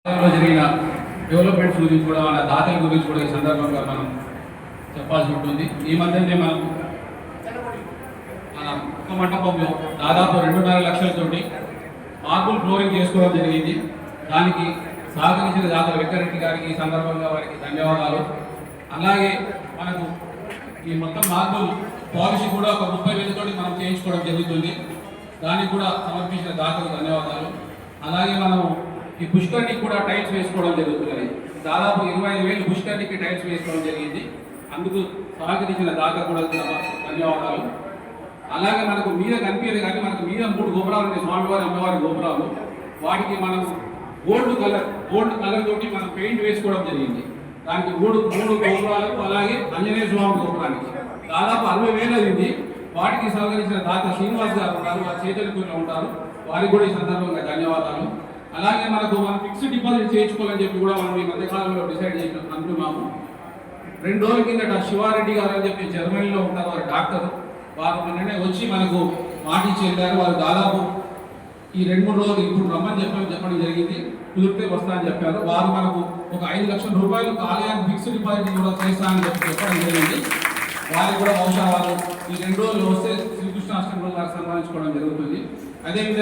జరిగిన డెవలప్మెంట్స్ గురించి కూడా మన దాతల గురించి కూడా ఈ సందర్భంగా మనం చెప్పాల్సి ఉంటుంది. ఈ మధ్యనే మనం మన ఒక్క మంటపంలో దాదాపు 2.5 లక్షలతోటి మార్బుల్ ఫ్లోరింగ్ చేసుకోవడం జరిగింది. దానికి సహకరించిన దాతల వెంకరెడ్డి గారికి ఈ సందర్భంగా వారికి ధన్యవాదాలు. అలాగే మనకు ఈ మొత్తం మార్బుల్ పాలిష్ కూడా ఒక 30,000 తోటి మనం చేయించుకోవడం జరుగుతుంది. దానికి కూడా సమర్పించిన దాతలకు ధన్యవాదాలు. అలాగే మనము ఈ పుష్కర్కి కూడా టైల్స్ వేసుకోవడం జరుగుతున్నది. దాదాపు 25,000 పుష్కర్కి టైల్స్ వేసుకోవడం జరిగింది. అందుకు సహకరించిన దాకా కూడా ధన్యవాదాలు. అలాగే మనకు మీద కనిపించదు కానీ మనకు మీద 3 గోపురాలు ఉన్నాయి, స్వామివారి అమ్మవారి గోపురాలు. వాటికి మనం గోల్డ్ కలర్ తోటి మనం పెయింట్ వేసుకోవడం జరిగింది. దానికి మూడు గోపురాలకు అలాగే ఆంజనేయ స్వామి గోపురానికి దాదాపు 60,000 అయింది. వాటికి సహకరించిన దాత శ్రీనివాస్ గారు ఉన్నారు, వారి చైతన్యంలో ఉంటారు, వారికి కూడా ఈ సందర్భంగా ధన్యవాదాలు. అలాగే మనం ఫిక్స్డ్ డిపాజిట్ చేయించుకోవాలని చెప్పి కూడా మనం ఈ మధ్యకాలంలో డిసైడ్ చేసి అనుకున్నాము. 2 రోజుల కిందట శివారెడ్డి గారు అని చెప్పి జర్మనీలో ఉంటారు, వారు డాక్టర్. వారు నిన్ననే వచ్చి మనకు మాట ఇచ్చి వెళ్ళారు. వారు దాదాపు ఈ 2-3 రోజులు ఇప్పుడు రమ్మని చెప్పడం జరిగింది. కుదిరితే వస్తానని చెప్పారు. వారు మనకు ఒక 5 లక్షల రూపాయలు ఆలయానికి ఫిక్స్డ్ డిపాజిట్ కూడా చేస్తానని చెప్పడం జరిగింది. వారికి కూడా బహుశా వారు ఈ 2 రోజులు వస్తే శ్రీకృష్ణాష్టమి రోజు వారికి సన్మానించుకోవడం జరుగుతుంది. అదేవిధంగా